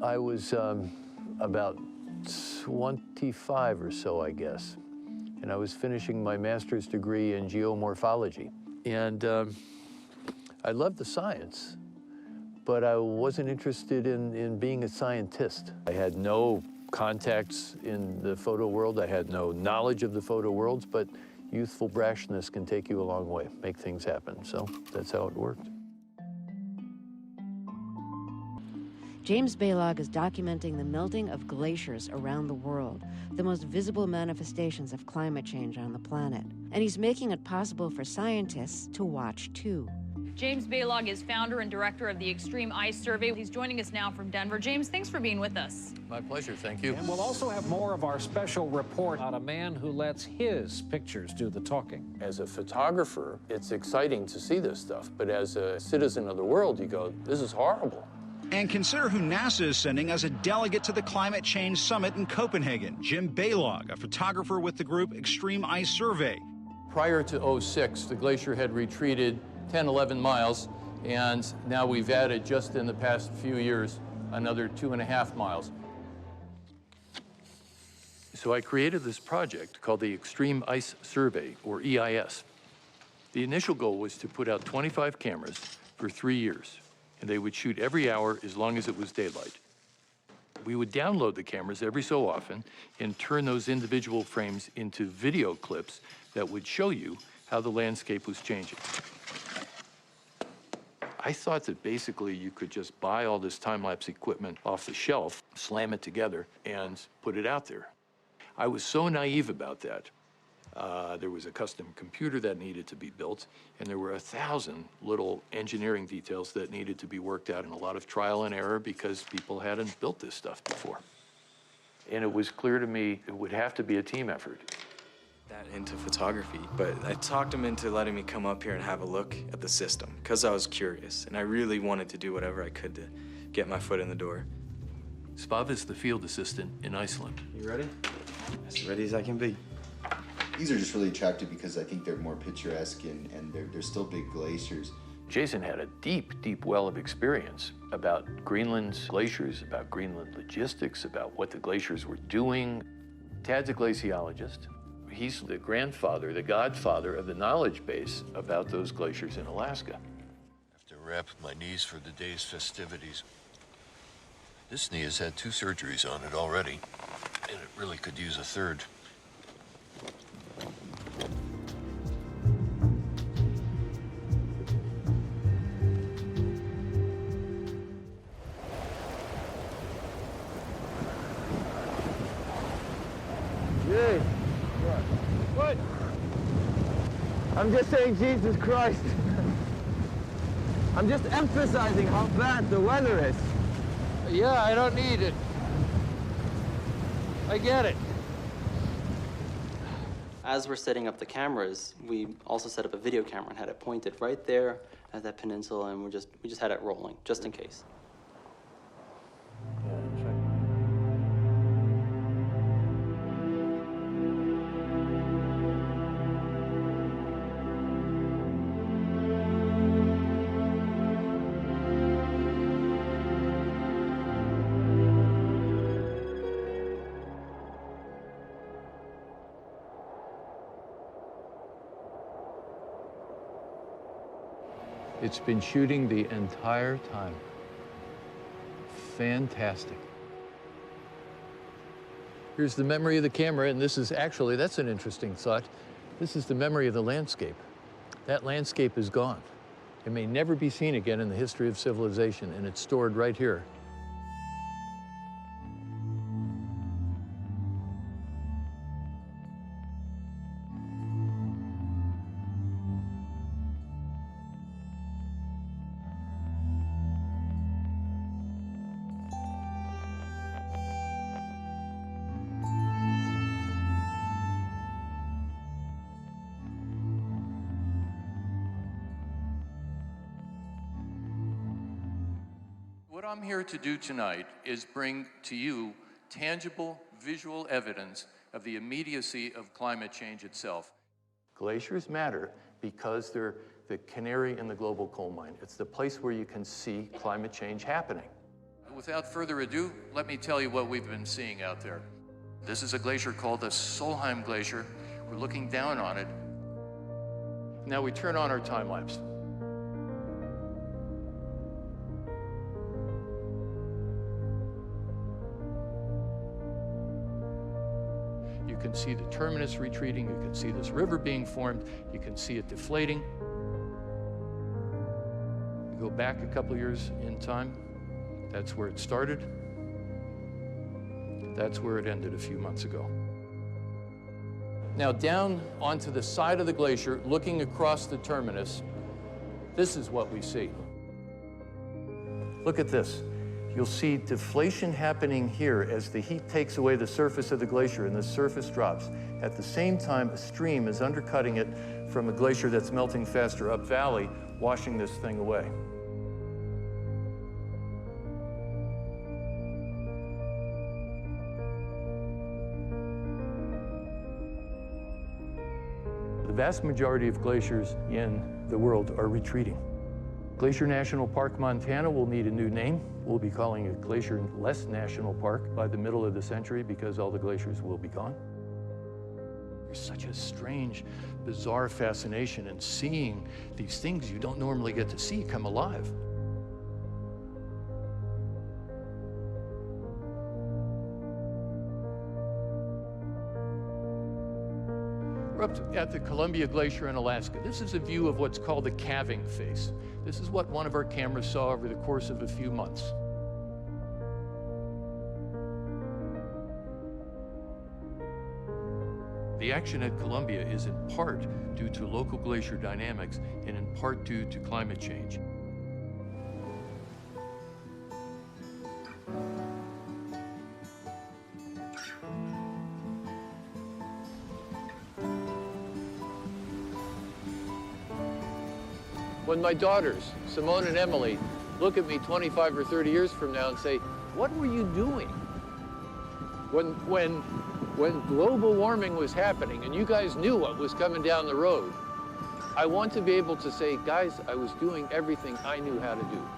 I was about 25 or so, I guess, and I was finishing my master's degree in geomorphology. And I loved the science, but I wasn't interested in being a scientist. I had no contacts in the photo world. I had no knowledge of the photo worlds, but youthful brashness can take you a long way, make things happen. So that's how it worked. James Balog is documenting the melting of glaciers around the world, the most visible manifestations of climate change on the planet. And he's making it possible for scientists to watch, too. James Balog is founder and director of the Extreme Ice Survey. He's joining us now from Denver. James, thanks for being with us. My pleasure, thank you. And we'll also have more of our special report on a man who lets his pictures do the talking. As a photographer, it's exciting to see this stuff, but as a citizen of the world, you go, this is horrible. And consider who NASA is sending as a delegate to the Climate Change Summit in Copenhagen. Jim Balog, a photographer with the group Extreme Ice Survey. Prior to '06, the glacier had retreated 10, 11 miles, and now we've added, just in the past few years, another 2.5 miles. So I created this project called the Extreme Ice Survey, or EIS. The initial goal was to put out 25 cameras for 3 years, and they would shoot every hour as long as it was daylight. We would download the cameras every so often and turn those individual frames into video clips that would show you how the landscape was changing. I thought that basically you could just buy all this time-lapse equipment off the shelf, slam it together, and put it out there. I was so naive about that. There was a custom computer that needed to be built, and there were 1,000 little engineering details that needed to be worked out, and a lot of trial and error because people hadn't built this stuff before. And it was clear to me it would have to be a team effort. That into photography, but I talked him into letting me come up here and have a look at the system because I was curious, and I really wanted to do whatever I could to get my foot in the door. Spav is the field assistant in Iceland. You ready? As ready as I can be. These are just really attractive because I think they're more picturesque and they're still big glaciers. Jason had a deep, deep well of experience about Greenland's glaciers, about Greenland logistics, about what the glaciers were doing. Tad's a glaciologist. He's the grandfather, the godfather of the knowledge base about those glaciers in Alaska. I have to wrap my knees for the day's festivities. This knee has had 2 surgeries on it already, and it really could use a third. Hey, what? I'm just saying Jesus Christ. I'm just emphasizing how bad the weather is. Yeah, I don't need it. I get it. As we're setting up the cameras, we also set up a video camera and had it pointed right there at that peninsula, and we just had it rolling, just in case. It's been shooting the entire time. Fantastic. Here's the memory of the camera, and this is actually, that's an interesting thought. This is the memory of the landscape. That landscape is gone. It may never be seen again in the history of civilization, and it's stored right here. What I'm here to do tonight is bring to you tangible visual evidence of the immediacy of climate change itself. Glaciers matter because they're the canary in the global coal mine. It's the place where you can see climate change happening. without further ado, let me tell you what we've been seeing out there. This is a glacier called the Solheim Glacier. We're looking down on it. Now we turn on our time lapse. You can see the terminus retreating, you can see this river being formed, you can see it deflating. We go back a couple years in time, that's where it started. That's where it ended a few months ago. Now down onto the side of the glacier, looking across the terminus, this is what we see. Look at this. You'll see deflation happening here as the heat takes away the surface of the glacier and the surface drops. At the same time, a stream is undercutting it from a glacier that's melting faster up valley, washing this thing away. The vast majority of glaciers in the world are retreating. Glacier National Park, Montana will need a new name. We'll be calling it Glacier-less National Park by the middle of the century because all the glaciers will be gone. There's such a strange, bizarre fascination in seeing these things you don't normally get to see come alive. We're up at the Columbia Glacier in Alaska. This is a view of what's called the calving face. This is what one of our cameras saw over the course of a few months. The action at Columbia is in part due to local glacier dynamics and in part due to climate change. When my daughters, Simone and Emily, look at me 25 or 30 years from now and say, what were you doing? When global warming was happening and you guys knew what was coming down the road, I want to be able to say, guys, I was doing everything I knew how to do.